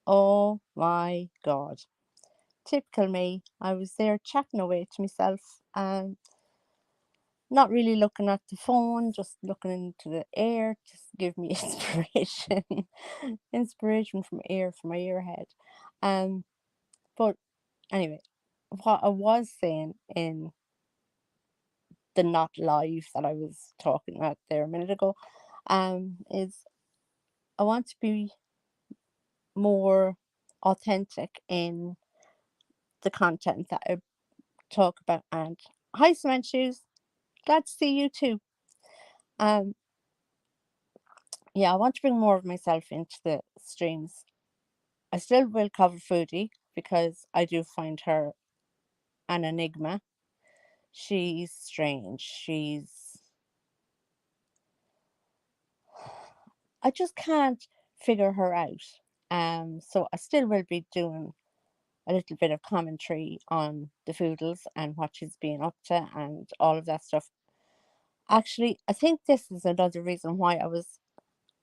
Oh my God. Typical me. I was there chatting away to myself, not really looking at the phone, just looking into the air, just give me inspiration, inspiration from air, from my earhead. Um, but anyway, what I was saying in the not live that I was talking about there a minute ago, is I want to be more authentic in the content that I talk about. And hi, Cement Shoes, glad to see you too. Um, yeah, I want to bring more of myself into the streams. I still will cover Foodie because I do find her an enigma. She's strange. I just can't figure her out. So I still will be doing a little bit of commentary on the Foodles and what she's been up to and all of that stuff. Actually, I think this is another reason why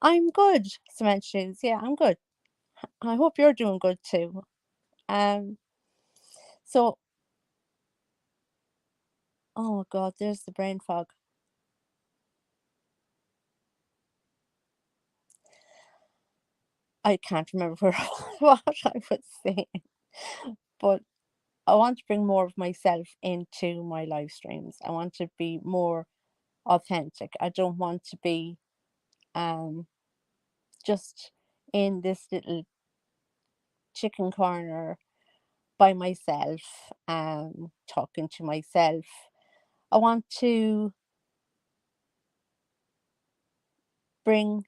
I'm good, Cement Shoes. Yeah, I'm good. I hope you're doing good too. Um, so, oh God, there's the brain fog. I can't remember what I was saying, but I want to bring more of myself into my live streams. I want to be more authentic. I don't want to be um just in this little chicken corner by myself, talking to myself. I want to bring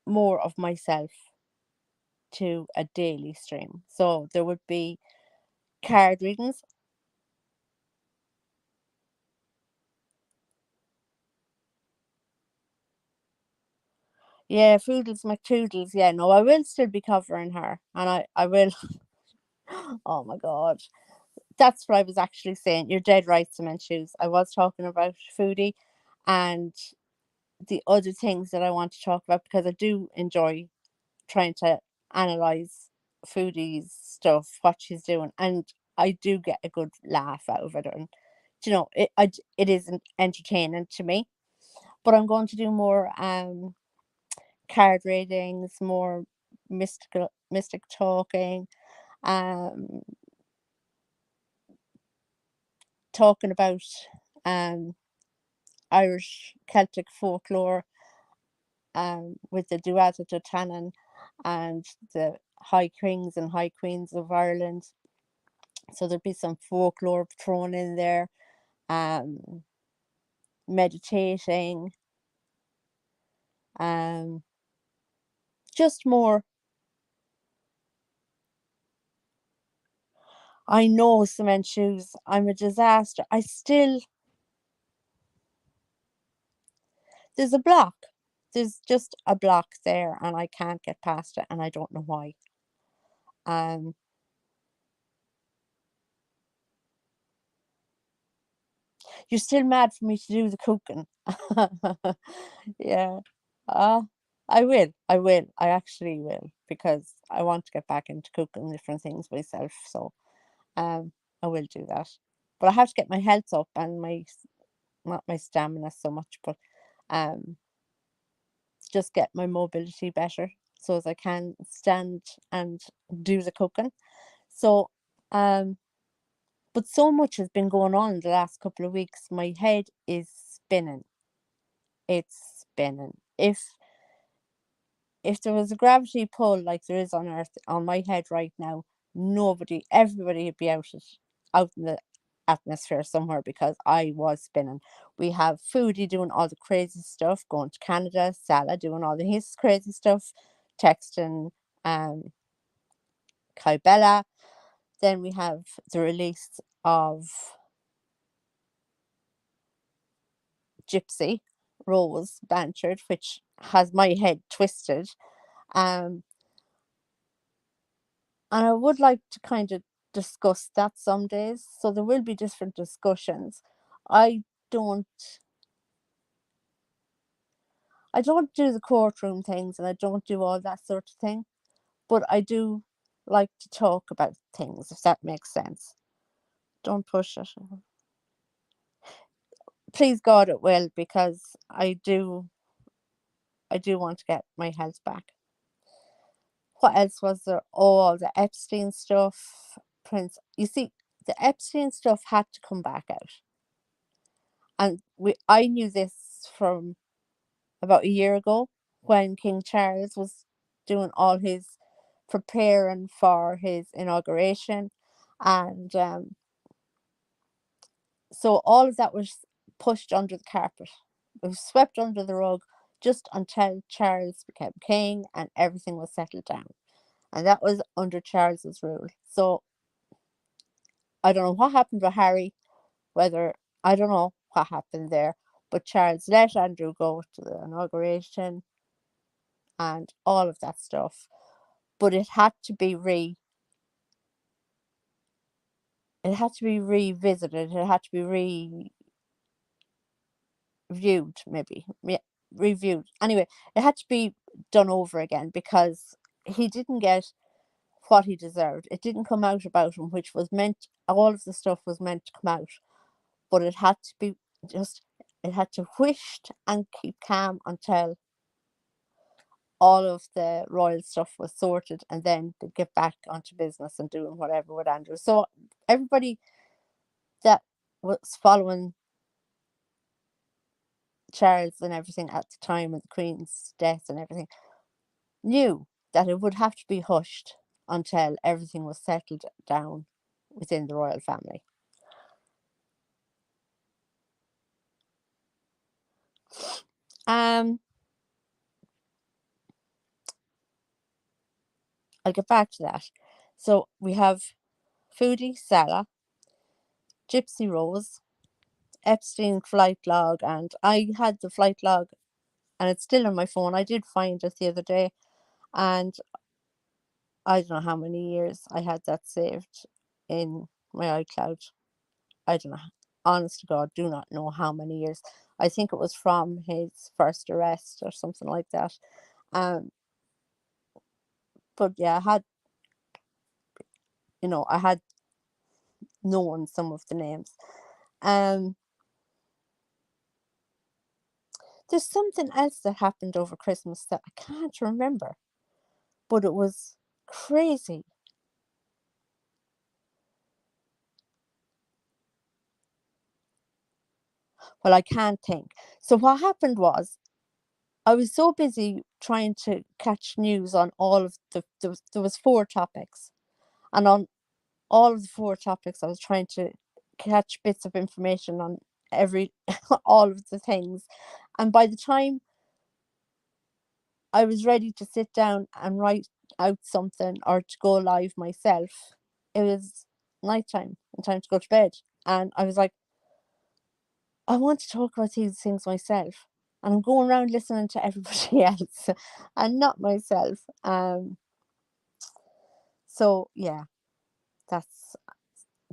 more of myself to a daily stream. So there would be card readings. Yeah, Foodles McToodles. Yeah, no, I will still be covering her, and I will. Oh my God, that's what I was actually saying. You're dead right, Cement Shoes. I was talking about Foodie, and the other things that I want to talk about because I do enjoy trying to analyze Foodie's stuff, what she's doing, and I do get a good laugh out of it, and it isn't entertaining to me. But I'm going to do more card readings, more mystic talking, um, talking about um Irish Celtic folklore, with the Duat of Tannin and the High Kings and High Queens of Ireland. So there'll be some folklore thrown in there, um, meditating, um, just more. I know, Cement Shoes, I'm a disaster. There's a block. There's just a block there, and I can't get past it, and I don't know why. Um, you're still mad for me to do the cooking. Yeah. Uh, I will. I will. I actually will because I want to get back into cooking different things myself. So I will do that. But I have to get my health up and not my stamina so much, but um just get my mobility better so as I can stand and do the cooking. So um but so much has been going on the last couple of weeks. My head is spinning. It's spinning. If there was a gravity pull like there is on Earth on my head right now, everybody would be out in the atmosphere somewhere because I was spinning. We have Foodie doing all the crazy stuff, going to Canada, Salah doing all his crazy stuff, texting um Kybella. Then we have the release of Gypsy Rose Blanchard, which has my head twisted. Um, and I would like to kind of discuss that some days. So there will be different discussions. I don't I don't do the courtroom things and I don't do all that sort of thing. but I do like to talk about things, if that makes sense. Don't push it. Please God it will, because I do want to get my health back. What else was there? Oh, the Epstein stuff. Prince, you see, the Epstein stuff had to come back out. And I knew this from about a year ago, when King Charles was doing all his preparing for his inauguration. And so all of that was pushed under the carpet. It was swept under the rug just until Charles became king and everything was settled down. And that was under Charles's rule. So I don't know what happened with Harry, whether I don't know what happened there, but Charles let Andrew go to the inauguration and all of that stuff. But it had to be revisited. It had to be reviewed, maybe. Yeah, reviewed. Anyway, it had to be done over again, because he didn't get what he deserved. It didn't come out about him, which was meant, all of the stuff was meant to come out, but it had to be just, it had to whished and keep calm until all of the royal stuff was sorted, and then they'd get back onto business and doing whatever with Andrew. So everybody that was following Charles and everything at the time of the Queen's death and everything knew that it would have to be hushed until everything was settled down within the royal family. I'll get back to that. So we have Foodie Salah, Gypsy Rose, Epstein flight log, and I had the flight log and it's still on my phone. I did find it the other day, and I don't know how many years I had that saved in my iCloud. I don't know. Honest to God, do not know how many years. I think it was from his first arrest or something like that. Um, but yeah, I had known some of the names. Um, there's something else that happened over Christmas that I can't remember, but it was crazy. Well, I can't think. So what happened was, I was so busy trying to catch news on all of there was four topics, and on all of the four topics, I was trying to catch bits of information on every all of the things. And by the time I was ready to sit down and write out something or to go live myself, it was nighttime and time to go to bed. And I was like, I want to talk about these things myself. And I'm going around listening to everybody else and not myself. So yeah, that's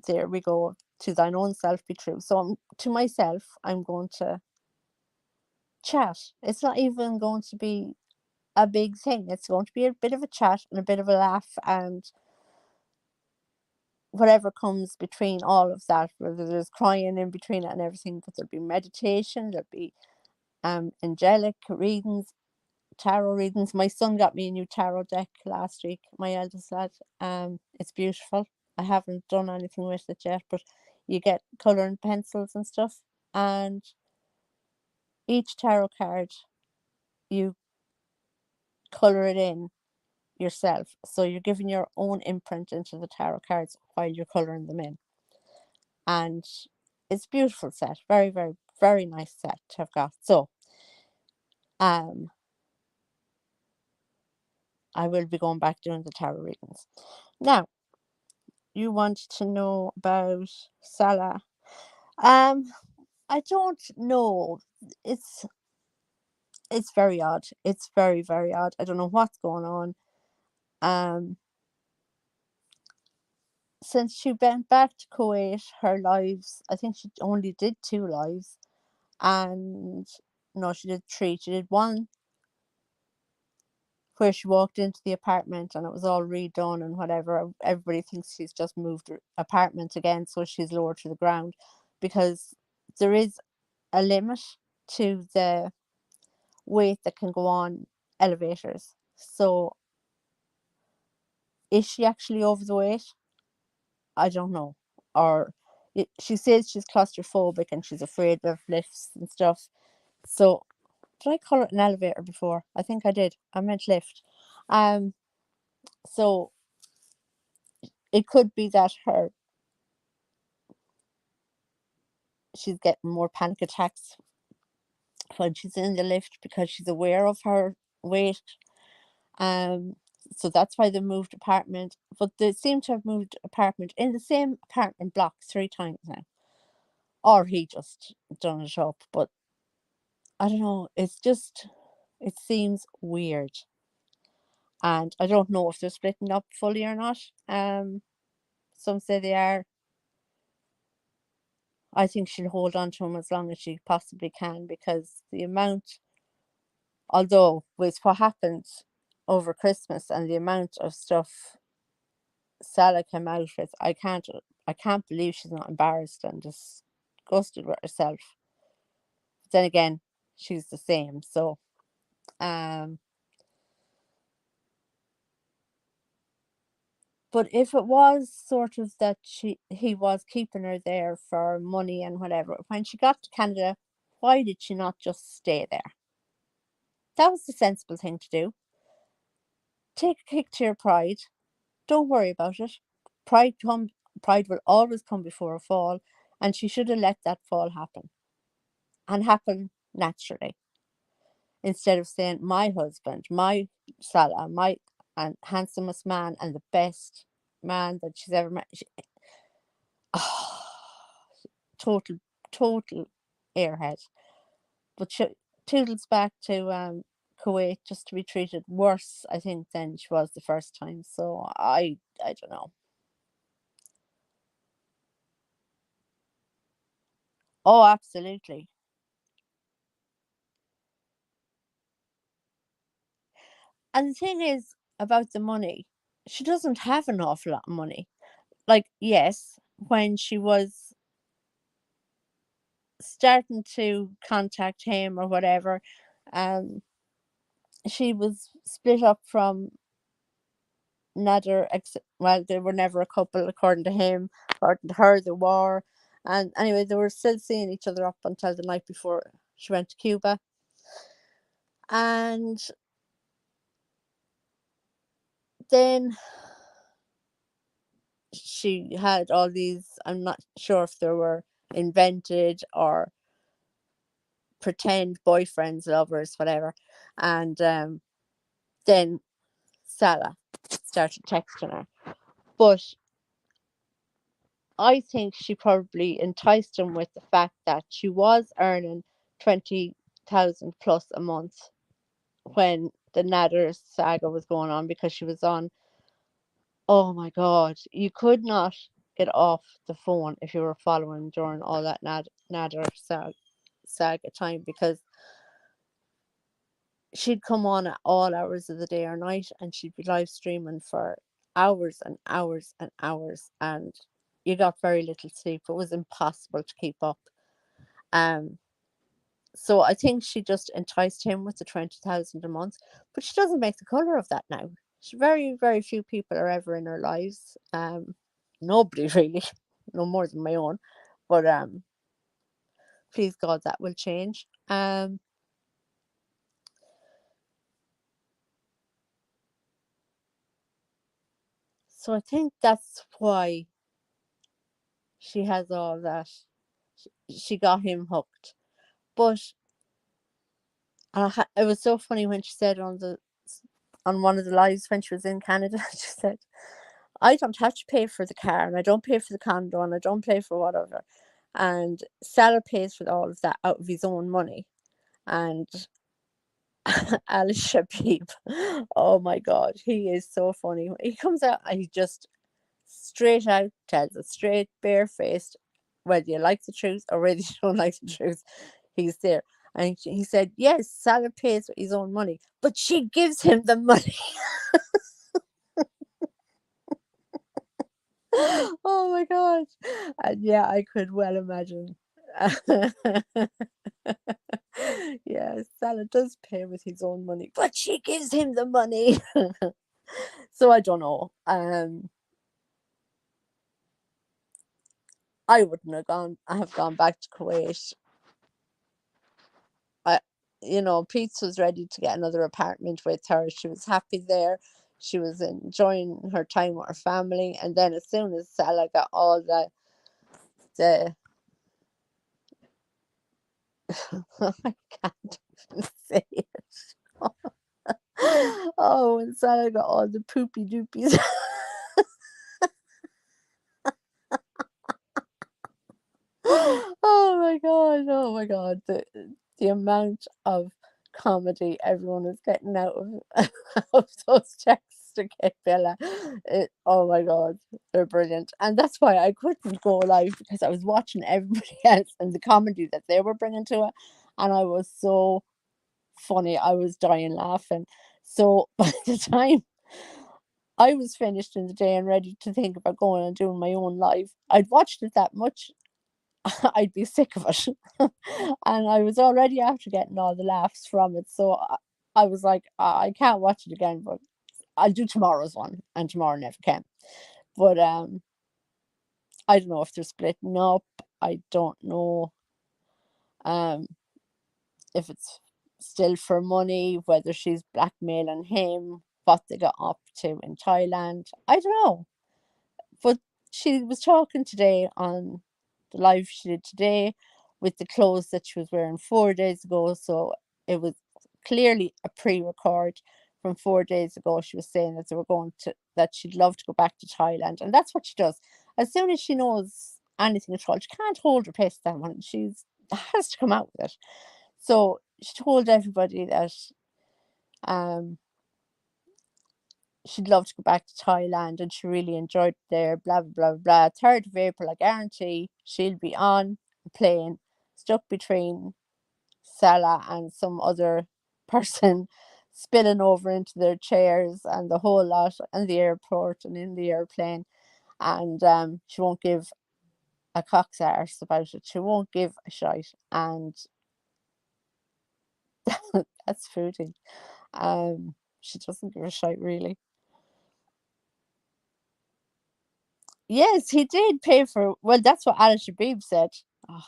there we go. To thine own self be true. So to myself, I'm going to chat. It's not even going to be a big thing. It's going to be a bit of a chat and a bit of a laugh, and whatever comes between all of that, whether there's crying in between it and everything, but there'll be meditation, there'll be angelic readings, tarot readings. My son got me a new tarot deck last week, my eldest lad. It's beautiful. I haven't done anything with it yet, but you get colouring pencils and stuff, and each tarot card you colour it in yourself. So you're giving your own imprint into the tarot cards while you're colouring them in. And it's a beautiful set. Very, very, very nice set to have got. So um I will be going back doing the tarot readings. Now, you want to know about Salah. Um, I don't know. It's it's very odd. It's very, very odd. I don't know what's going on. Um, since she went back to Kuwait, her lives, I think she only did two lives, and no, she did three. She did one where she walked into the apartment and it was all redone and whatever. Everybody thinks she's just moved her apartment again, so she's lower to the ground, because there is a limit to the weight that can go on elevators. So is she actually over the weight? I don't know. Or she says she's claustrophobic and she's afraid of lifts and stuff. So did I call it an elevator before? I think I did. I meant lift. Um, so it could be that she's getting more panic attacks when she's in the lift because she's aware of her weight. Um, so that's why they moved apartment. But they seem to have moved apartment in the same apartment block 3 times now. Or he just done it up. But I don't know. It seems weird. And I don't know if they're splitting up fully or not. Some say they are. I think she'll hold on to him as long as she possibly can, because the amount, although with what happened over Christmas and the amount of stuff Salah came out with, I can't believe she's not embarrassed and disgusted with herself. But then again, she's the same. So um but if it was sort of that he was keeping her there for money and whatever, when she got to Canada, why did she not just stay there? That was the sensible thing to do. Take a kick to your pride. Don't worry about it. Pride come Pride will always come before a fall, and she should have let that fall happen and happen naturally, instead of saying my husband, my Salah, my and handsomest man and the best man that she's ever met. Total, total airhead. But she toodles back to Kuwait just to be treated worse, I think, than she was the first time. So I don't know. Oh, absolutely. And the thing is about the money, she doesn't have an awful lot of money. Like, yes, when she was starting to contact him or whatever, um, she was split up from Nader. Well, they were never a couple, according to him. According to her, they were. And anyway, they were still seeing each other up until the night before she went to Cuba. And then she had all these, I'm not sure if they were invented or pretend boyfriends, lovers, whatever. And then Salah started texting her. But I think she probably enticed him with the fact that she was earning 20,000 plus a month when the Nader saga was going on, because she was on, oh my God, you could not get off the phone if you were following during all that Nader saga time, because she'd come on at all hours of the day or night, and she'd be live streaming for hours and hours and hours, and you got very little sleep. It was impossible to keep up. Um, so I think she just enticed him with the 20,000 a month, but she doesn't make the colour of that now. Very, very few people are ever in her lives. Nobody really, no more than my own. But please God, that will change. So I think that's why she has all that. She got him hooked. But it was so funny when she said on one of the lives when she was in Canada, she said, I don't have to pay for the car, and I don't pay for the condo, and I don't pay for whatever. And Salah pays for all of that out of his own money. And Ali Shabib, oh my God, he is so funny. He comes out and he just straight out tells it, straight, barefaced, whether you like the truth or whether you don't like the truth, he's there. And he said, yes, Salah pays with his own money, but she gives him the money. Oh my God. And yeah, I could well imagine. Yeah, Salah does pay with his own money, but she gives him the money. So I don't know. I wouldn't have gone back to Kuwait. I, Pete was ready to get another apartment with her. She was happy there. She was enjoying her time with her family. And then as soon as Salah got all the I can't even say it. Oh, when Salah got all the poopy doopies. Oh my God. Oh my God. The amount of comedy everyone is getting out of, of those texts to get Bella. Oh my God. They're brilliant. And that's why I couldn't go live, because I was watching everybody else and the comedy that they were bringing to it. And I was so funny. I was dying laughing. So by the time I was finished in the day and ready to think about going and doing my own live, I'd watched it that much, I'd be sick of it. And I was already after getting all the laughs from it. So I was like, I can't watch it again, but I'll do tomorrow's one. And tomorrow never came. But I don't know if they're splitting up. I don't know um, if it's still for money, whether she's blackmailing him, what they got up to in Thailand. I don't know. But she was talking today on the live she did today with the clothes that she was wearing 4 days ago. So it was clearly a pre-record from 4 days ago. She was saying that that she'd love to go back to Thailand. And that's what she does. As soon as she knows anything at all, she can't hold her peace, that one. She's has to come out with it. So she told everybody that um she'd love to go back to Thailand and she really enjoyed it there, blah, blah, blah, blah. 3rd of April, I guarantee she'll be on a plane stuck between Salah and some other person, spilling over into their chairs and the whole lot in the airport and in the airplane. And she won't give a cock's arse about it. She won't give a shite. And that's Foodie. She doesn't give a shite, really. Yes, he did pay for. Well, that's what Al Shabib said. Oh,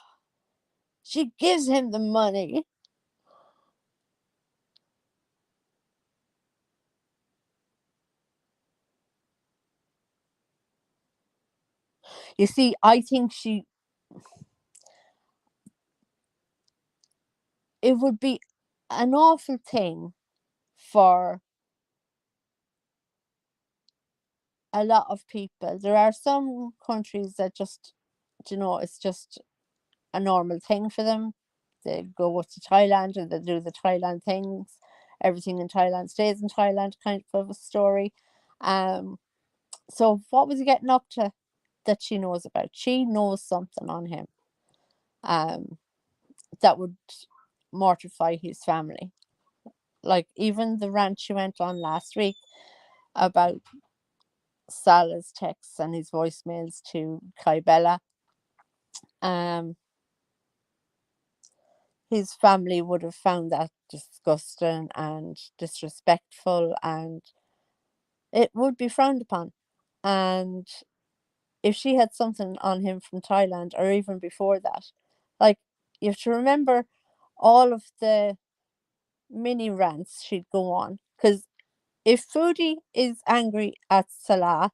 she gives him the money. You see, I think it would be an awful thing for a lot of people. There are some countries that just, it's just a normal thing for them. They go to Thailand and they do the Thailand things. Everything in Thailand stays in Thailand, kind of a story. Um, so what was he getting up to that she knows about? She knows something on him. Um, that would mortify his family. Like even the rant she went on last week about Salah's texts and his voicemails to Kai Bella. His family would have found that disgusting and disrespectful, and it would be frowned upon. And if she had something on him from Thailand or even before that, like, you have to remember all of the mini rants she'd go on. Because if Foodie is angry at Salah,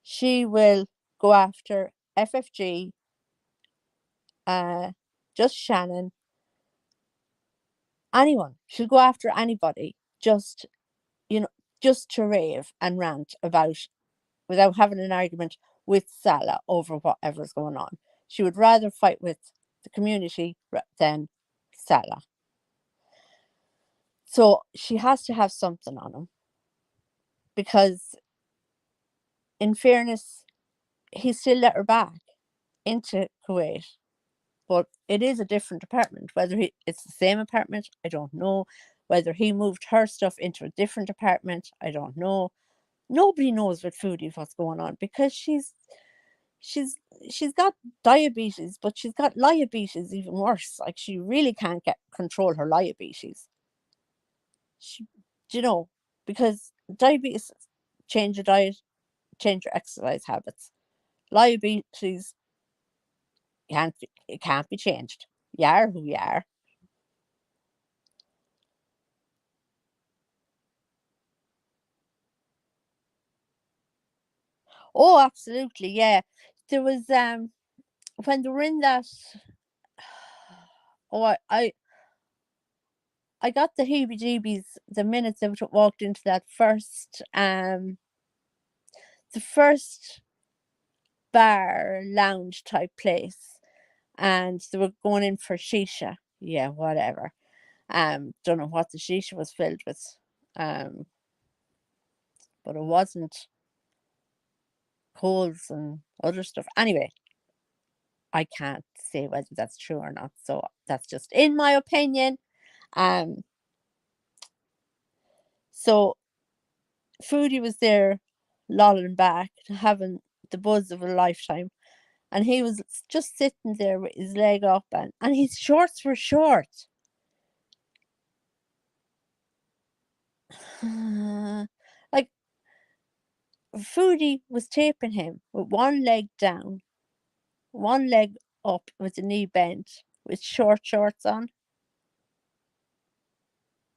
she will go after FFG, just Shannon, anyone. She'll go after anybody, you know, just to rave and rant about, without having an argument with Salah over whatever's going on. She would rather fight with the community than Salah. So she has to have something on him, because, in fairness, he still let her back into Kuwait. but it is a different apartment. Whether it's the same apartment, I don't know. Whether he moved her stuff into a different apartment, I don't know. Nobody knows with Foodie what's going on, because she's she's got diabetes, but she's got liabetes even worse. Like, she really can't get control her liabetes. She, you know, because diabetes, change your diet, change your exercise habits. Liabetes, it can't be changed. You are who you are. Oh, absolutely, yeah. There was when they were in that. Oh, I got the heebie-jeebies the minute they walked into that the first bar lounge type place, and they were going in for shisha. Yeah, whatever. Don't know what the shisha was filled with. Um, but it wasn't coals and other stuff. Anyway, I can't say whether that's true or not. So that's just in my opinion. Um, so Foodie was there, lolling back, having the buzz of a lifetime, and he was just sitting there with his leg up, and his shorts were short. Like, Foodie was taping him with one leg down, one leg up with the knee bent, with short shorts on,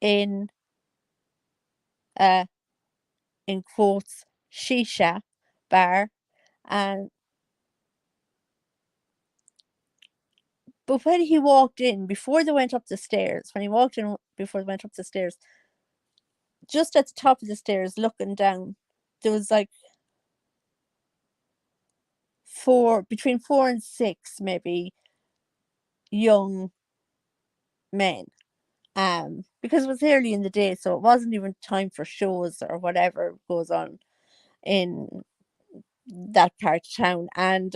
in uh in quotes shisha bar. And but when he walked in, before they went up the stairs, when he walked in before they went up the stairs, just at the top of the stairs looking down, there was like between 4 and 6 maybe young men. Because it was early in the day, so it wasn't even time for shows or whatever goes on in that part of town. And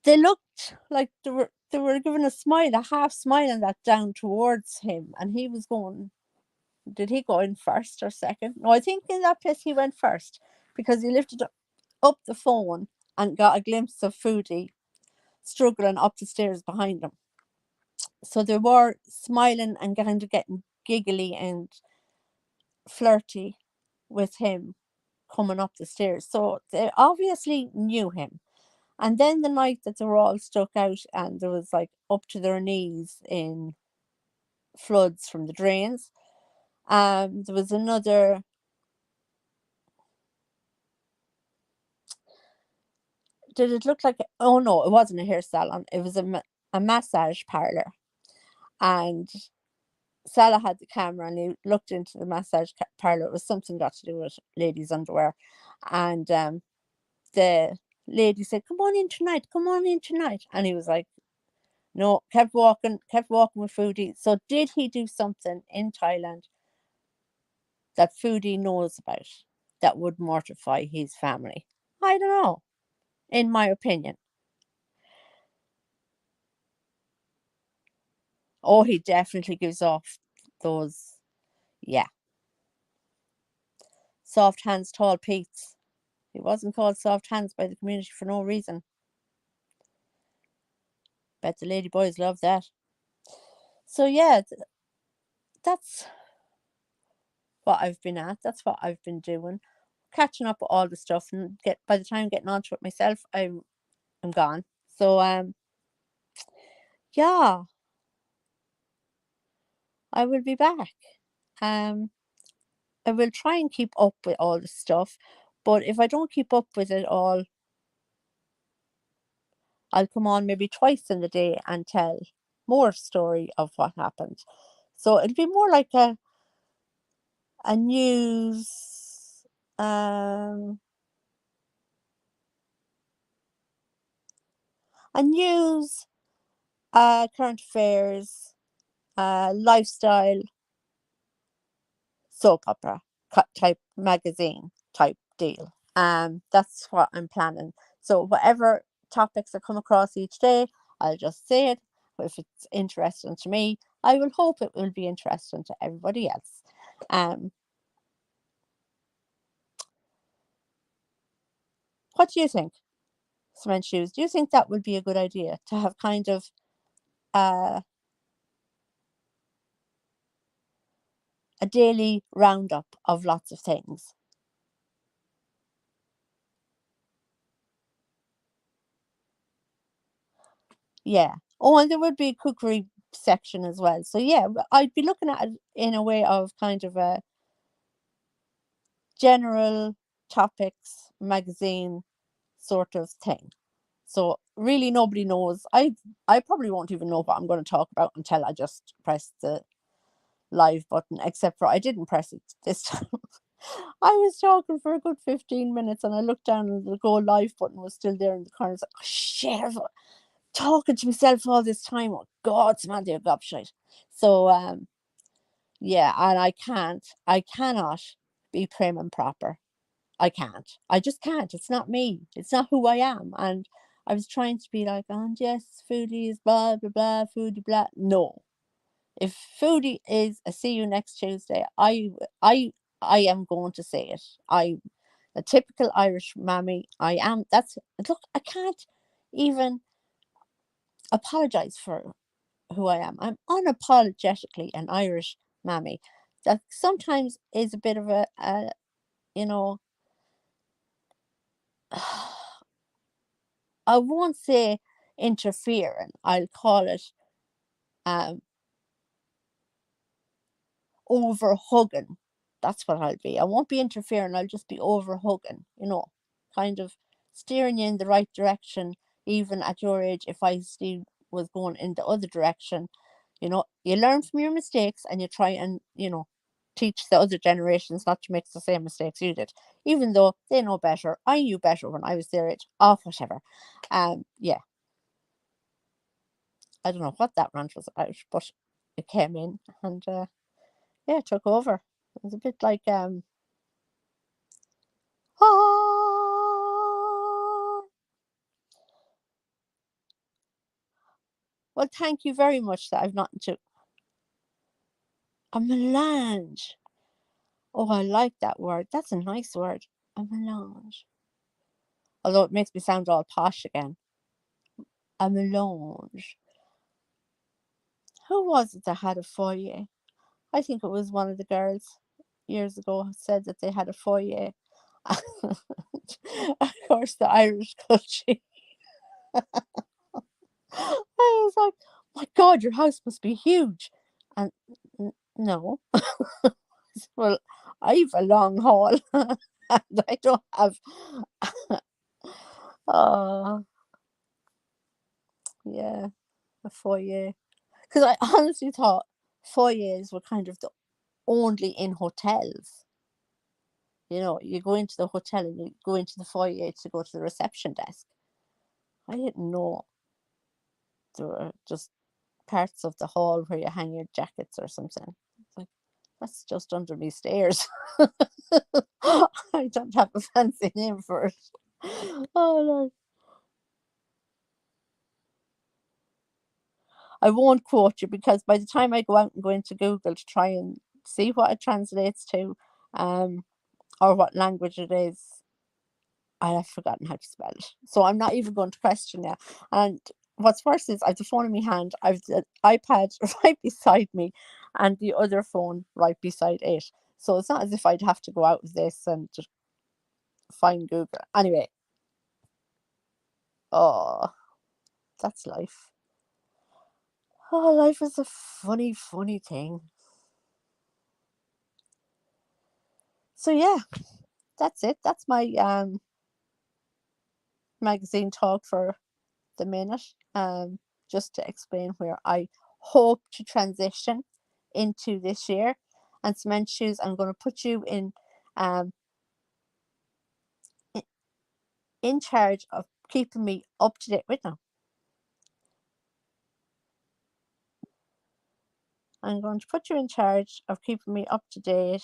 they looked like they were giving a smile, a half smile, and that down towards him, and he was going. Did he go in first or second? No, I think in that place he went first, because he lifted up the phone and got a glimpse of Foodie struggling up the stairs behind him. So they were smiling and kind of getting giggly and flirty with him coming up the stairs. So they obviously knew him. And then the night that they were all stuck out and there was like up to their knees in floods from the drains, there was another. Did it look like? Oh no, it wasn't a hair salon. It was a massage parlor, and Salah had the camera and he looked into the massage parlor. It was something got to do with ladies' underwear, and the lady said, "Come on in tonight. Come on in tonight," and he was like, "No." Kept walking with Foodie. So did he do something in Thailand that Foodie knows about that would mortify his family? I don't know. In my opinion, oh, he definitely gives off those, yeah, soft hands, tall Pete's. He wasn't called soft hands by the community for no reason. Bet the lady boys love that. So yeah, that's what I've been at. That's what I've been doing. Catching up with all the stuff, and get by the time getting onto it myself, I'm gone. So yeah, I will be back. Um I will try and keep up with all the stuff, but if I don't keep up with it all, I'll come on maybe twice in the day and tell more story of what happened. So it'll be more like a news, um a news, current affairs, lifestyle, soap opera type magazine type deal. That's what I'm planning. So whatever topics that come across each day. I'll just say it. If it's interesting to me, I will hope it will be interesting to everybody else. Um, what do you think, Cement Shoes? Do you think that would be a good idea to have kind of uh, a daily roundup of lots of things? Yeah. Oh, and there would be a cookery section as well. So yeah, I'd be looking at it in a way of kind of a general topics magazine sort of thing. So really nobody knows. I probably won't even know what I'm going to talk about until I just press the live button, except for I didn't press it this time. I was talking for a good 15 minutes and I looked down and the go live button was still there in the corner. I was like, oh, shit, I've talking to myself all this time. Oh God, Samantha, you're gobshite. So yeah, and I cannot be prim and proper. I can't. I just can't. It's not me. It's not who I am. And I was trying to be like, oh yes, foodie is blah blah blah, foodie blah. No. If foodie is a see you next Tuesday, I am going to say it. I a typical Irish mammy. I am. That's look. I can't even apologize for who I am. I'm unapologetically an Irish mammy. That sometimes is a bit of a you know, I won't say interfering. I'll call it um over hugging. That's what I'll be. I won't be interfering. I'll just be over hugging. Kind of steering you in the right direction. Even at your age, if I still was going in the other direction, you learn from your mistakes and you try and teach the other generations not to make the same mistakes you did, even though they know better. I knew better when I was their age. Oh, whatever. Yeah, I don't know what that rant was about, but it came in and yeah, it took over. It was a bit like ah. Well, thank you very much. That I've not to a melange. Oh, I like that word. That's a nice word. A melange. Although it makes me sound all posh again. A melange. Who was it that had a foyer? I think it was one of the girls years ago said that they had a foyer. Of course, the Irish culture. I was like, my God, your house must be huge. And no. Well, I've a long haul and I don't have. Oh, yeah, a foyer. Because I honestly thought foyers were kind of the only in hotels. You go into the hotel and you go into the foyer to go to the reception desk. I didn't know there were just parts of the hall where you hang your jackets or something. It's like, that's just under me stairs. I don't have a fancy name for it. Oh, Lord. I won't quote you because by the time I go out and go into Google to try and see what it translates to, um, or what language it is, I have forgotten how to spell it. So I'm not even going to question you. And what's worse is I've the phone in my hand, I've the iPad right beside me, and the other phone right beside it. So it's not as if I'd have to go out of this and just find Google. Anyway, oh, that's life. Oh, life is a funny, funny thing. So yeah, that's it. That's my magazine talk for the minute. Just to explain where I hope to transition into this year. And Cement Shoes, I'm going to put you um i- in charge of keeping me up to date with them. I'm going to put you in charge of keeping me up to date.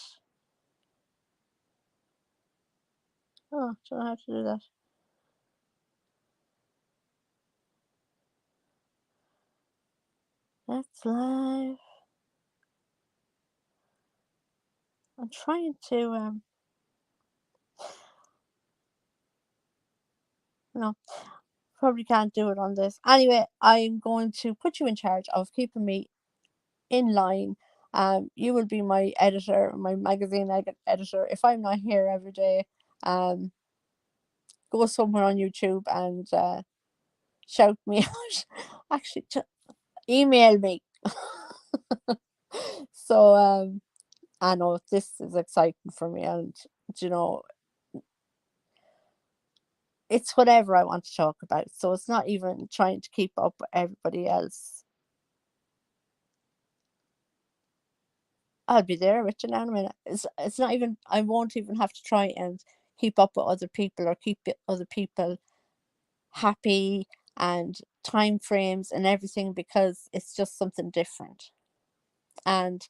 Oh, don't know how to do that. That's life. I'm trying to no, probably can't do it on this. Anyway, I'm going to put you in charge of keeping me in line. You will be my editor, my magazine editor. If I'm not here every day, um, go somewhere on YouTube and shout me out. Actually, email me. So I know this is exciting for me, and you know, it's whatever I want to talk about. So it's not even trying to keep up with everybody else. I'll be there with you now in a minute. It's not even, I won't even have to try and keep up with other people or keep other people happy and time frames and everything, because it's just something different. And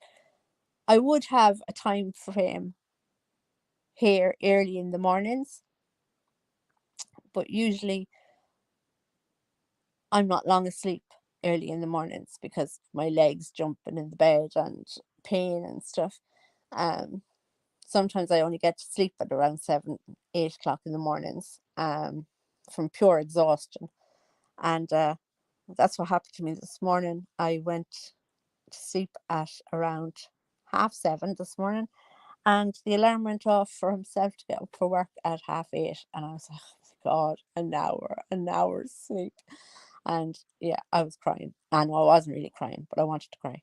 I would have a time frame here early in the mornings, but usually I'm not long asleep early in the mornings because my legs jumping in the bed and pain and stuff. Um, Sometimes I only get to sleep at around 7, 8 o'clock in the mornings, from pure exhaustion. And that's what happened to me this morning. I went to sleep at around 7:30 this morning, and the alarm went off for himself to get up for work at 8:30. And I was like, oh my God, an hour's sleep. And yeah, I was crying. I know I wasn't really crying, but I wanted to cry.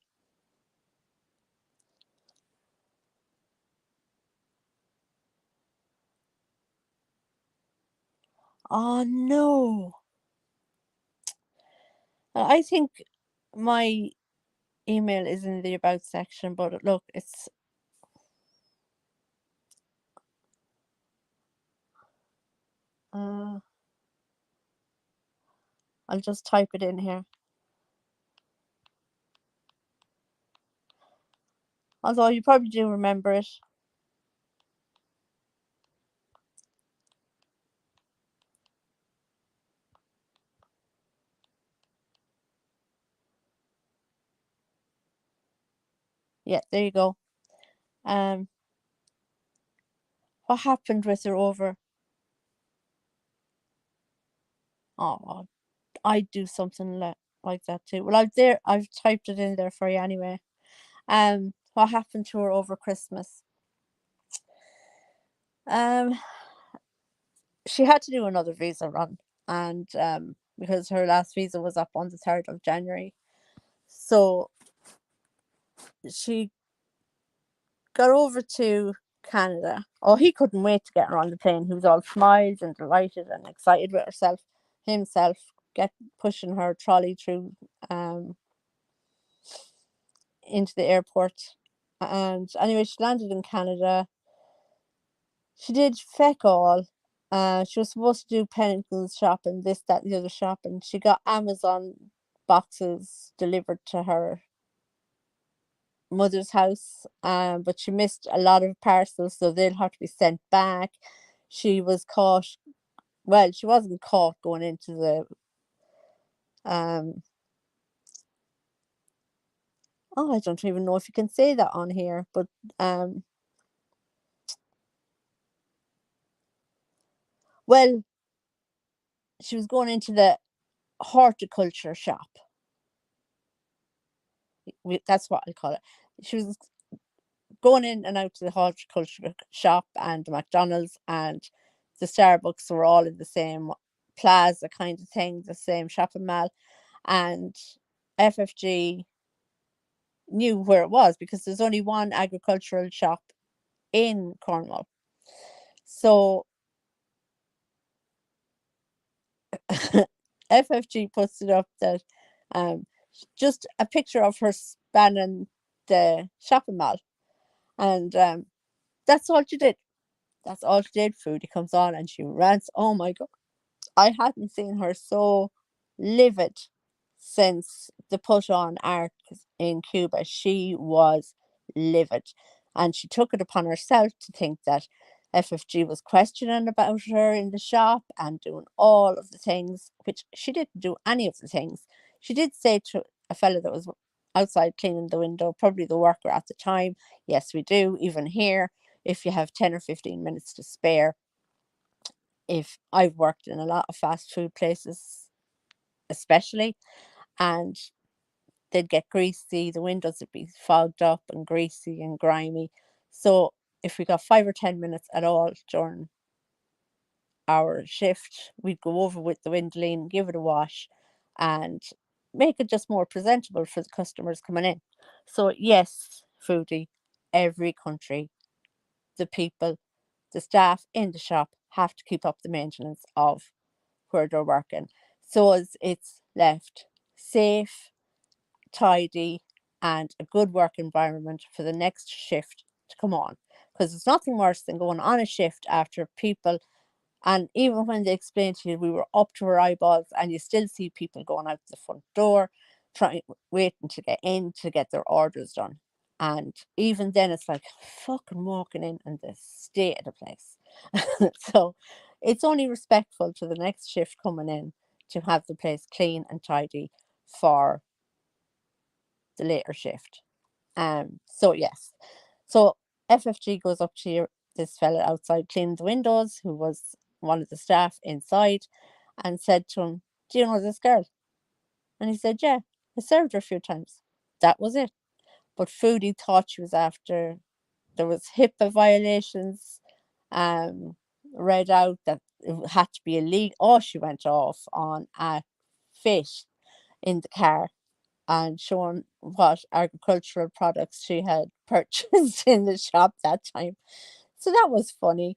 Oh no. I think my email is in the about section, but look, it's uh I'll just type it in here. Although you probably do remember it. Yeah, there you go. Um, what happened with her over? Oh, I'd do something like that too. Well, I've typed it in there for you anyway. What happened to her over Christmas? Um, she had to do another visa run, and because her last visa was up on the 3rd of January, so she got over to Canada. Oh, he couldn't wait to get her on the plane. He was all smiles and delighted and excited with himself, get pushing her trolley through um into the airport. And anyway, she landed in Canada. She did feck all. She was supposed to do Pennington's shopping, this, that, the other shopping. She got Amazon boxes delivered to her mother's house, but she missed a lot of parcels, so they'll have to be sent back. She was caught. Well, she wasn't caught going into the um. Oh, I don't even know if you can say that on here, but um. Well, she was going into the horticulture shop. That's what I call it. She was going in and out to the horticulture shop and the McDonald's and the Starbucks were all in the same plaza kind of thing, the same shopping mall. And FFG knew where it was because there's only one agricultural shop in Cornwall. So FFG puts it up that um, just a picture of her spanning the shopping mall. And that's all she did. That's all she did. Foodie comes on and she rants. Oh my God. I hadn't seen her so livid since the put on art in Cuba. She was livid. And she took it upon herself to think that FFG was questioning about her in the shop and doing all of the things, which she didn't do any of the things. She did say to a fellow that was outside cleaning the window, probably the worker at the time. Yes, we do. Even here, if you have 10 or 15 minutes to spare, if I've worked in a lot of fast food places, especially, and they'd get greasy, the windows would be fogged up and greasy and grimy. So if we got 5 or 10 minutes at all during our shift, we'd go over with the Windolene, give it a wash, and make it just more presentable for the customers coming in. So, yes, foodie, every country, the people, the staff in the shop have to keep up the maintenance of where they're working. So as it's left safe, tidy, and a good work environment for the next shift to come on. Because there's nothing worse than going on a shift after people, and even when they explain to you we were up to our eyeballs, and you still see people going out the front door, trying waiting to get in to get their orders done. And even then it's like fucking walking in and the state of the place. So it's only respectful to the next shift coming in to have the place clean and tidy for the later shift. So yes. So FFG goes up to this fella outside cleaning the windows, who was one of the staff inside, and said to him, "Do you know this girl?" And he said, "Yeah, I served her a few times." That was it. But Foodie thought she was after, there was HIPAA violations, um, read out that it had to be illegal. Oh, she went off on a fit in the car and showing what agricultural products she had purchased in the shop that time. So that was funny.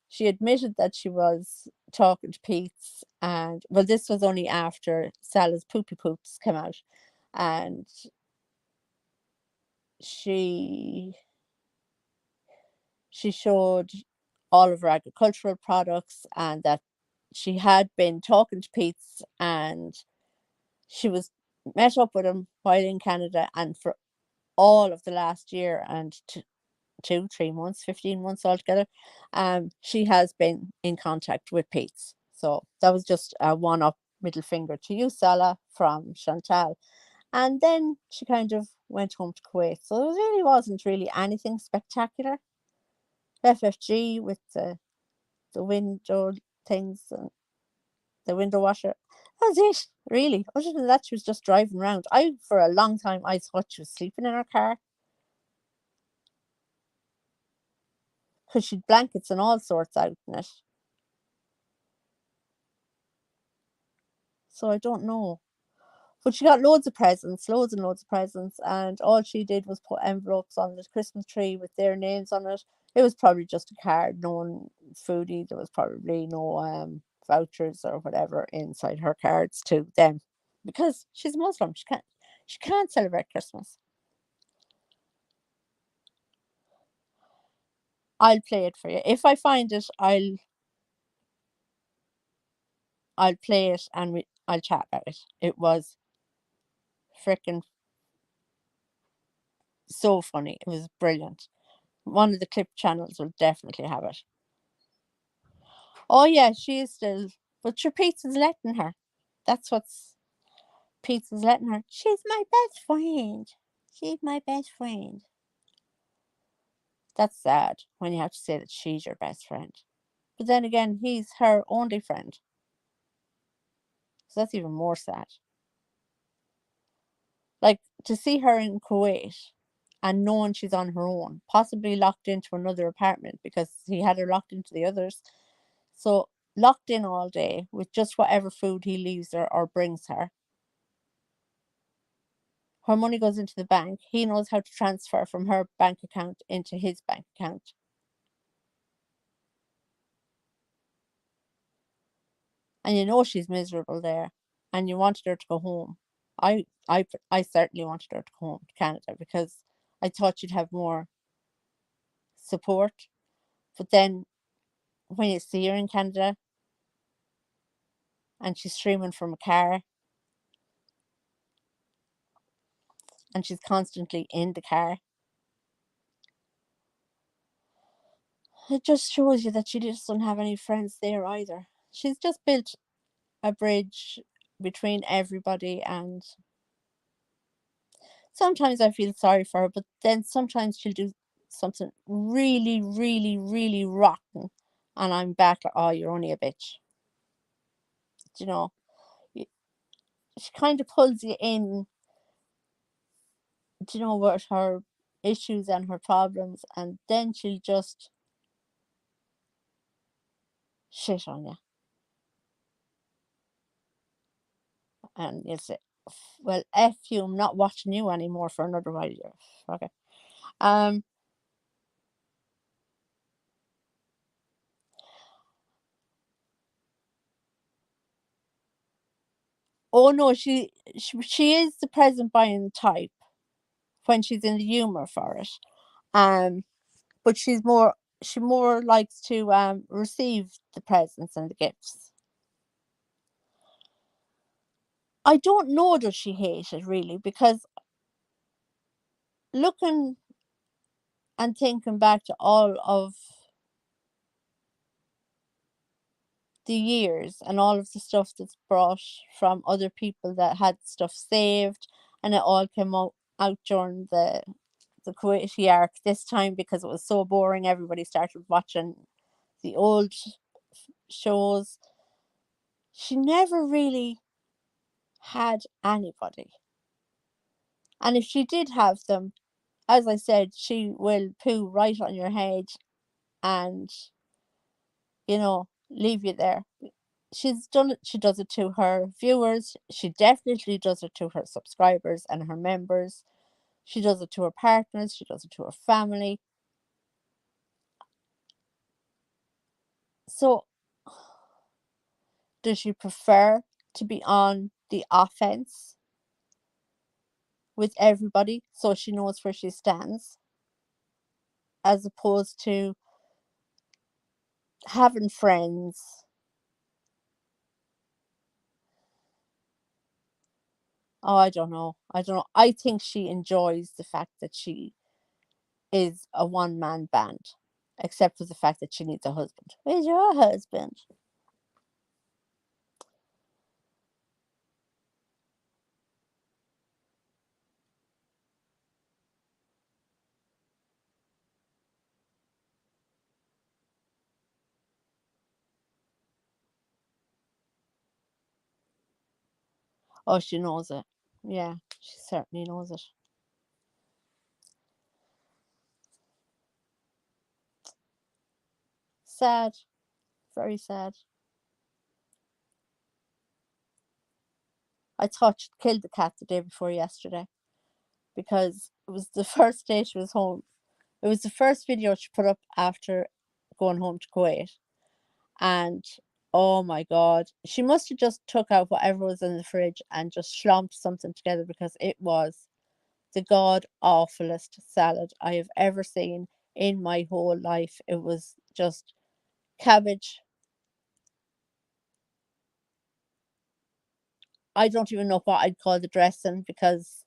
She admitted that she was talking to Pete's, and well, this was only after Salah's poopy poops came out, and she she showed all of her agricultural products, and that she had been talking to Pete's, and she was met up with him while in Canada, and for all of the last year and 2, 3 months, 15 months altogether, she has been in contact with Pete's. So that was just a one up middle finger to you, Salah, from Chantal. And then she kind of went home to Kuwait. So it really wasn't really anything spectacular. FFG with the window things and the window washer. That was it, really. Other than that, she was just driving around. For a long time, I thought she was sleeping in her car because she'd blankets and all sorts out in it. So I don't know. But she got loads of presents, loads and loads of presents, and all she did was put envelopes on the Christmas tree with their names on it. It was probably just a card, no one foodie. There was probably no vouchers or whatever inside her cards to them, because she's Muslim. She can't celebrate Christmas. I'll play it for you if I find it. I'll play it, and I'll chat about it. It was freaking so funny. It was brilliant. One of the clip channels will definitely have it. Oh yeah, she is still, but your Pizza's letting her. That's what's Pizza's letting her. She's my best friend. She's my best friend. That's sad when you have to say that she's your best friend. But then again, he's her only friend. So that's even more sad. Like, to see her in Kuwait and knowing she's on her own, possibly locked into another apartment because he had her locked into the others. So locked in all day with just whatever food he leaves her or brings her. Her money goes into the bank. He knows how to transfer from her bank account into his bank account. And you know she's miserable there. And you wanted her to go home. I certainly wanted her to go home to Canada because I thought she'd have more support. But then when you see her in Canada and she's streaming from a car and she's constantly in the car, it just shows you that she just doesn't have any friends there either. She's just built a bridge between everybody, and sometimes I feel sorry for her, but then sometimes she'll do something really, really, really rotten, and I'm back like, oh, you're only a bitch. You know, Y- she kind of pulls you in, with her issues and her problems, and then she'll just shit on you. And you'll say, well, F you, I'm not watching you anymore for another while. Okay. Um, oh no, she is the present buying type when she's in the humor for it. Um, but she more likes to receive the presents and the gifts. I don't know, does she hate it really? Because looking and thinking back to all of the years and all of the stuff that's brought from other people that had stuff saved, and it all came out during the Kuwaiti arc this time because it was so boring. Everybody started watching the old shows. She never really had anybody. And if she did have them, as I said, she will poo right on your head and, leave you there. She does it to her viewers. She definitely does it to her subscribers and her members. She does it to her partners. She does it to her family. So, does she prefer to be on the offense with everybody so she knows where she stands, as opposed to having friends? Oh, I don't know. I don't know. I think she enjoys the fact that she is a one man band, except for the fact that she needs a husband. Where's your husband? Oh, she knows it. Yeah, she certainly knows it. Sad. Very sad. I thought she'd killed the cat the day before yesterday because it was the first day she was home. It was the first video she put up after going home to Kuwait. And oh my God, she must have just took out whatever was in the fridge and just schlumped something together because it was the god awfulest salad I have ever seen in my whole life. It was just cabbage. I don't even know what I'd call the dressing because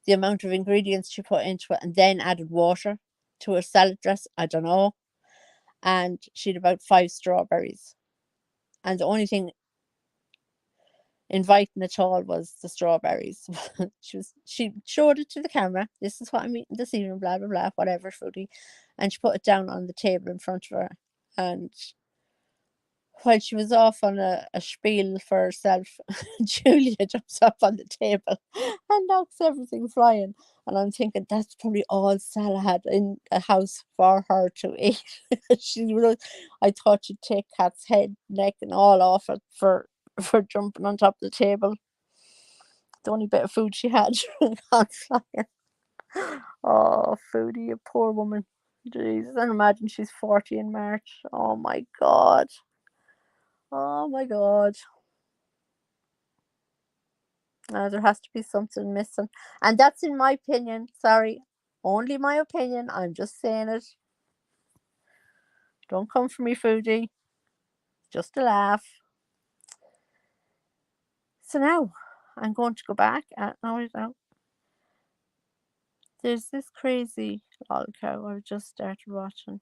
the amount of ingredients she put into it and then added water to her salad dress, I don't know. And she'd about 5 strawberries. And the only thing inviting at all was the strawberries. She showed it to the camera. This is what I'm eating this evening, blah blah blah, whatever foodie. And she put it down on the table in front of her. And while she was off on a spiel for herself, Julia jumps up on the table and knocks everything flying. And I'm thinking that's probably all Sal had in a house for her to eat. I thought she'd take Kat's head, neck, and all off it for jumping on top of the table. The only bit of food she had on fire. Oh, foodie, you poor woman. Jesus, and imagine she's 40 in March. Oh my God. Oh my God. There has to be something missing. And that's in my opinion. Sorry. Only my opinion. I'm just saying it. Don't come for me, foodie. Just a laugh. So now I'm going to go back and now there's this crazy lol cow I've just started watching.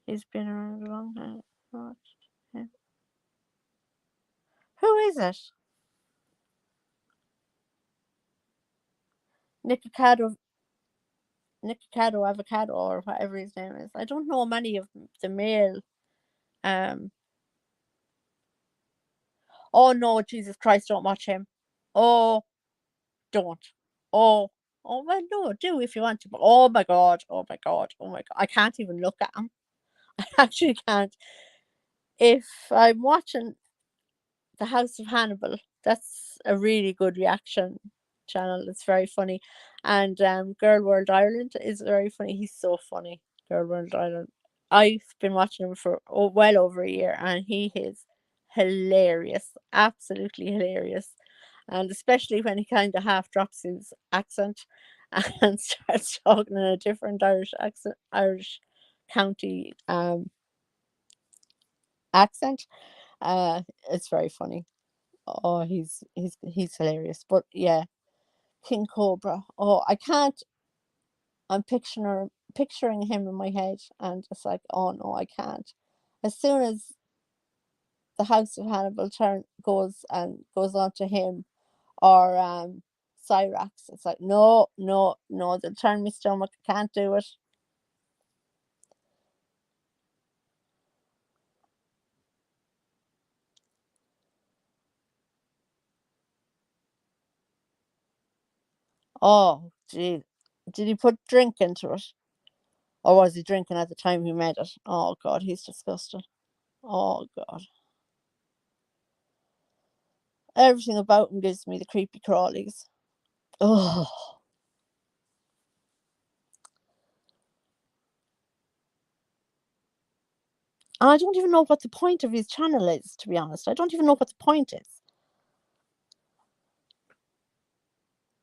He's been around a long time. Watched him. Who is it? Nikocado, Nikocado Avocado, or whatever his name is. I don't know many of the male. Um. Oh no, Jesus Christ! Don't watch him. Oh, don't. Oh. Oh well, no, do if you want to. But oh my god, oh my god, oh my god, I can't even look at him. I actually can't. If I'm watching The House of Hannibal, that's a really good reaction channel. It's very funny. And Girl World Ireland is very funny. He's so funny. Girl World Ireland. I've been watching him for well over a year, and he is hilarious. Absolutely hilarious. And especially when he kind of half drops his accent and starts talking in a different Irish accent, Irish county accent. It's very funny. Oh, he's hilarious. But yeah, King Cobra. Oh, I can't. I'm picturing him in my head, and it's like, oh no, I can't. As soon as the House of Hannibal turn goes on to him, or Cyrax, it's like, no, no, no. They'll turn my stomach. I can't do it. Oh, gee, did he put drink into it, or was he drinking at the time he made it? Oh God, he's disgusting. Oh God. Everything about him gives me the creepy crawlies. Oh, and I don't even know what the point of his channel is, to be honest. I don't even know what the point is.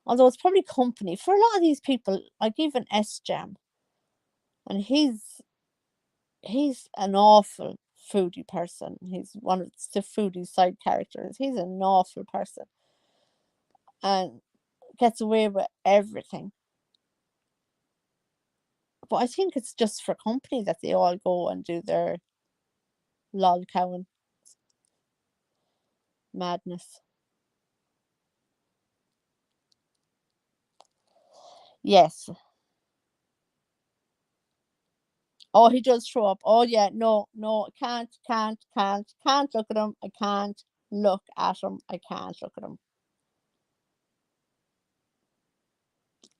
Although it's probably company. For a lot of these people, like even S Jam, and he's an awful foodie person. He's one of the foodie side characters. He's an awful person and gets away with everything. But I think it's just for company that they all go and do their lol cowing madness. Yes. Oh, he does throw up. Oh yeah, no, no, can't look at him. I can't look at him. I can't look at him.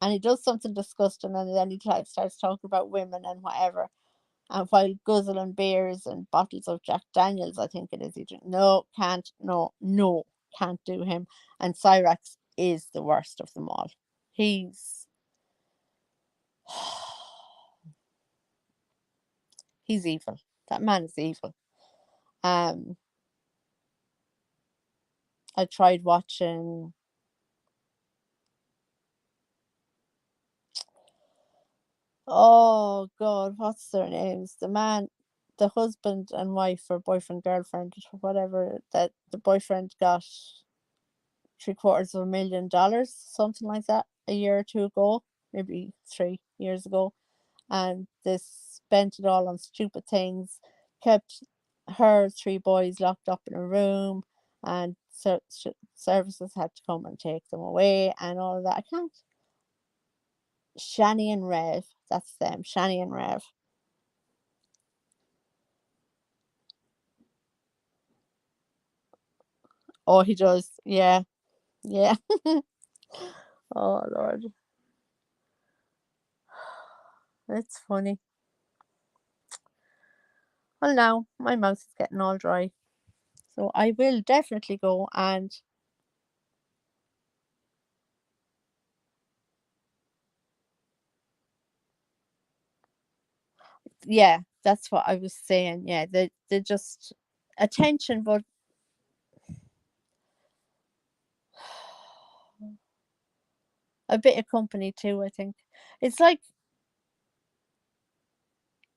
And he does something disgusting, and then he starts talking about women and whatever. And while guzzling beers and bottles of Jack Daniels, I think it is. He no, can't, no, no, can't do him. And Cyrax is the worst of them all. He's he's evil. That man is evil. Um, I tried watching. Oh God, what's their names? The husband and wife, or boyfriend, girlfriend, whatever, that the boyfriend got $750,000, something like that, a year or two ago, maybe 3 years ago. And they spent it all on stupid things, kept her three boys locked up in a room, and services had to come and take them away and all of that. I can't. Shani and Rev, that's them, Shani and Rev. Oh, he does. Yeah. Yeah. Oh, Lord. It's funny. Well, now my mouth is getting all dry. So I will definitely go and, yeah, that's what I was saying. Yeah, they just attention, but a bit of company too, I think. It's like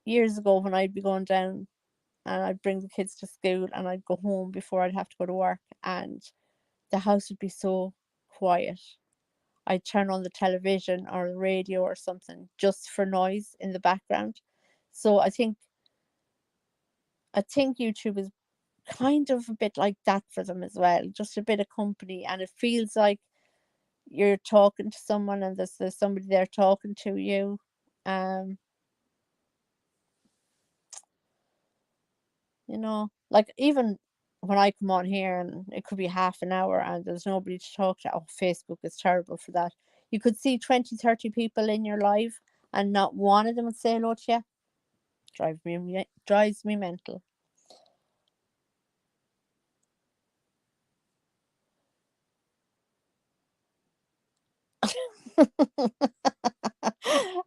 years ago when I'd be going down and I'd bring the kids to school and I'd go home before I'd have to go to work, and the house would be so quiet. I'd turn on the television or the radio or something just for noise in the background. So I think YouTube is kind of a bit like that for them as well, just a bit of company, and it feels like you're talking to someone and there's somebody there talking to you. Um, like even when I come on here and it could be half an hour and there's nobody to talk to. Oh, Facebook is terrible for that. You could see 20, 30 people in your live and not one of them would say hello to you. Drives me mental.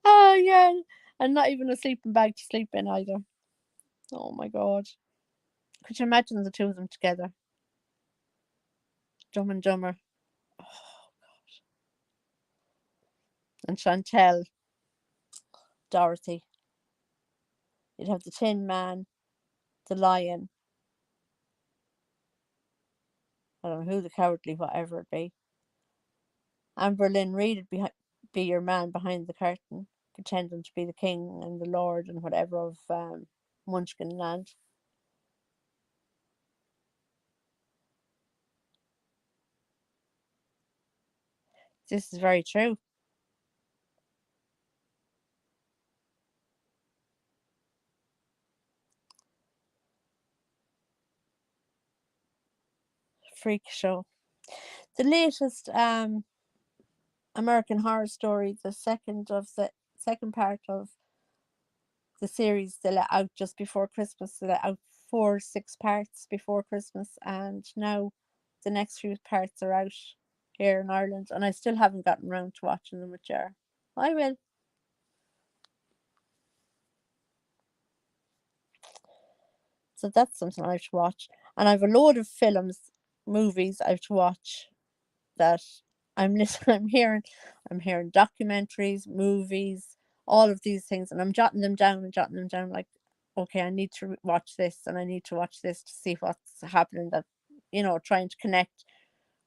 Oh yeah, and not even a sleeping bag to sleep in either. Oh my god. Could you imagine the two of them together? Dumb and Dumber. And Chantel, Dorothy. You'd have the Tin Man, the Lion. I don't know who the cowardly whatever it be. Amber Lynn Reid would be your man behind the curtain, pretending to be the king and the lord and whatever of Munchkin Land. This is very true. Freak show. The latest American Horror Story, the second part of the series they let out just before Christmas. They let out 6 parts before Christmas, and now the next few parts are out here in Ireland, and I still haven't gotten round to watching them with Jar. I will. So that's something I have to watch. And I've a load of movies I have to watch that I'm listening. I'm hearing documentaries, movies, all of these things, and I'm jotting them down and jotting them down. Like, okay, I need to watch this, and I need to watch this to see what's happening. That trying to connect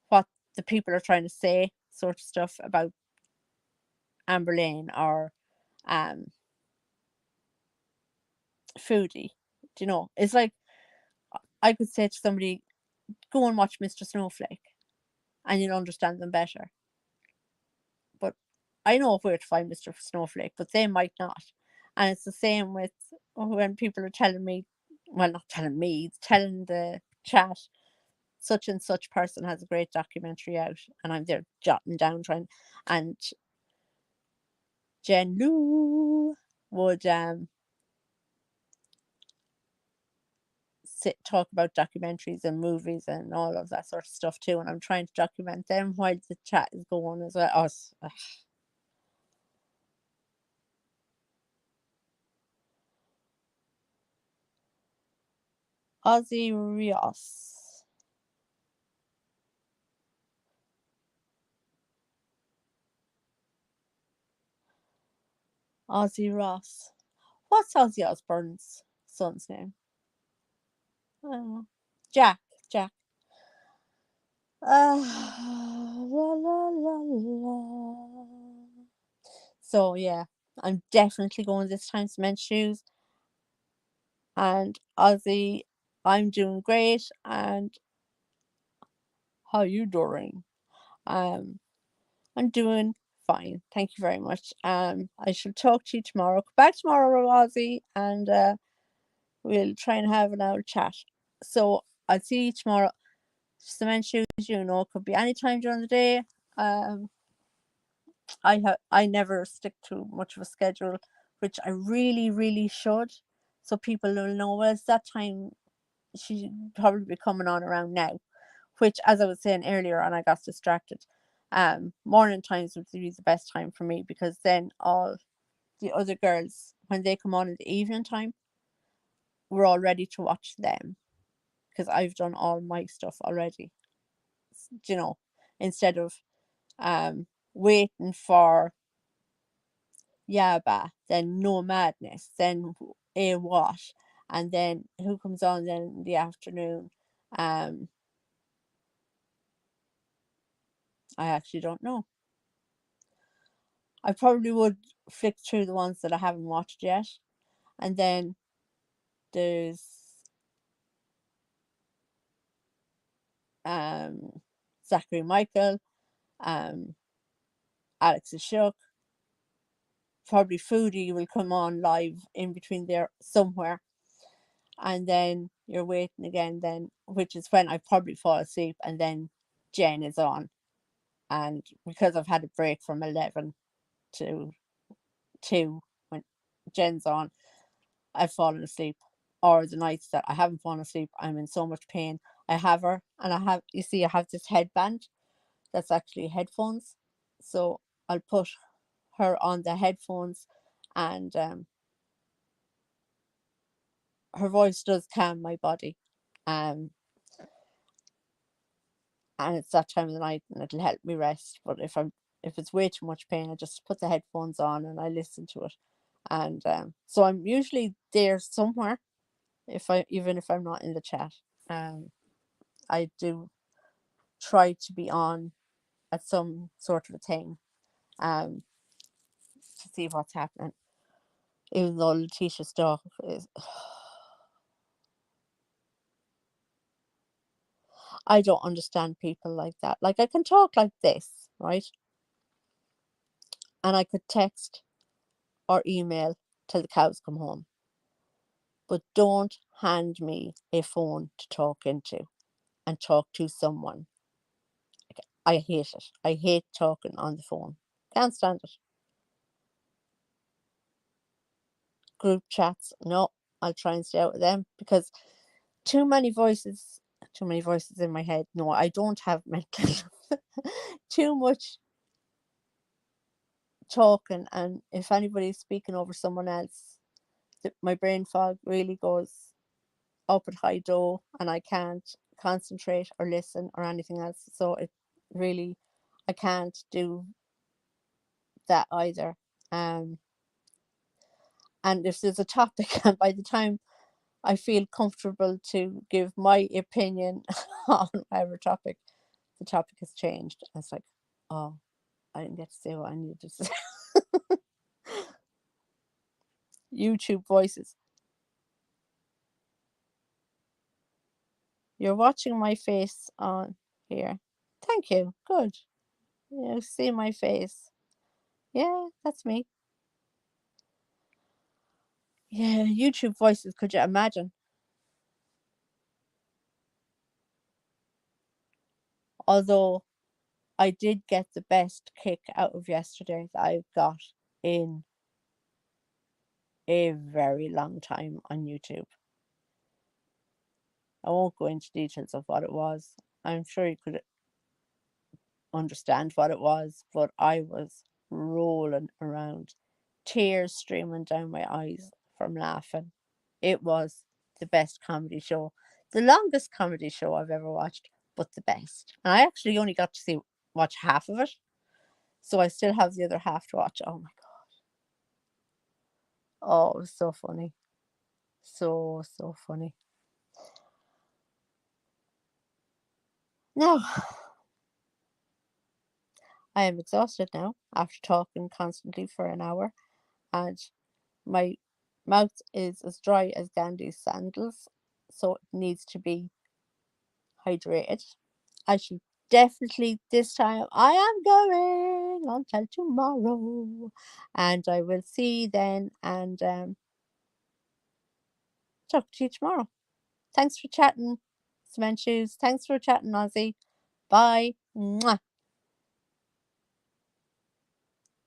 what the people are trying to say, sort of stuff about Amber Lane or um Foodie. It's like I could say to somebody, "Go and watch Mr. Snowflake," and you'll understand them better. But I know where to find Mr. Snowflake, but they might not. And it's the same with when people are telling me, well, not telling me, telling the chat, such and such person has a great documentary out, and I'm there jotting down, and Jen Lou would talk about documentaries and movies and all of that sort of stuff too, and I'm trying to document them while the chat is going as well. Ozzy Rios. Ozzy Ross. What's Ozzy Osbourne's son's name? I don't know. Jack. Jack. La, la, la, la. So yeah, I'm definitely going this time cement shoes. And Ozzy, I'm doing great. And how you doing? Um, I'm doing fine. Thank you very much. I shall talk to you tomorrow. Come back tomorrow, Ozzy, and we'll try and have an hour chat. So I'll see you tomorrow. Cement shoes, could be any time during the day. Um, I never stick to much of a schedule, which I really, really should. So people will know, well, it's that time she should probably be coming on around now. Which, as I was saying earlier, and I got distracted. Morning times would be the best time for me because then all the other girls, when they come on in the evening time, we're all ready to watch them because I've done all my stuff already. You know, instead of waiting for Yaba, then No Madness, then A What, and then who comes on then in the afternoon? Um, I actually don't know. I probably would flick through the ones that I haven't watched yet, and then there's Zachary Michael, Alex is shook. Probably Foodie will come on live in between there somewhere. And then you're waiting again, then, which is when I probably fall asleep, and then Jen is on. And because I've had a break from 11 to 2 when Jen's on, I've fallen asleep. Or the nights that I haven't fallen asleep, I'm in so much pain. I have her, and I have this headband that's actually headphones. So I'll put her on the headphones, and her voice does calm my body. Um, and it's that time of the night, and it'll help me rest. But if it's way too much pain, I just put the headphones on and I listen to it. And so I'm usually there somewhere, even if I'm not in the chat. Um, I do try to be on at some sort of a thing, um, to see what's happening. Even though Letitia's stuff is, I don't understand people like that. Like, I can talk like this, right? And I could text or email till the cows come home. But don't hand me a phone to talk into and talk to someone. I hate it. I hate talking on the phone. Can't stand it. Group chats, no, I'll try and stay out of them because too many voices, too many voices in my head. No, I don't have mental too much talking, and if anybody's speaking over someone else, my brain fog really goes up at high dough, and I can't concentrate or listen or anything else. So it really, I can't do that either. Um, and if there's a topic, and by the time I feel comfortable to give my opinion on whatever topic, the topic has changed. And it's like, oh, I didn't get to say what I needed to say. YouTube voices. You're watching my face on here. Thank you. Good. You see my face. Yeah, that's me. Yeah, YouTube voices. Could you imagine? Although I did get the best kick out of yesterday that I've got in a very long time on YouTube. I won't go into details of what it was. I'm sure you could understand what it was, but I was rolling around, tears streaming down my eyes from laughing. It was the best comedy show, the longest comedy show I've ever watched, but the best. And I actually only got to watch half of it, so I still have the other half to watch. Oh my god! Oh, it was so funny, so funny. Now I am exhausted now after talking constantly for an hour, and my mouth is as dry as Gandhi's sandals, so it needs to be hydrated. I should definitely this time I am going until tomorrow, and I will see you then, and talk to you tomorrow. Thanks for chatting, Cement Shoes. Thanks for chatting, Ozzy. Bye. Mwah.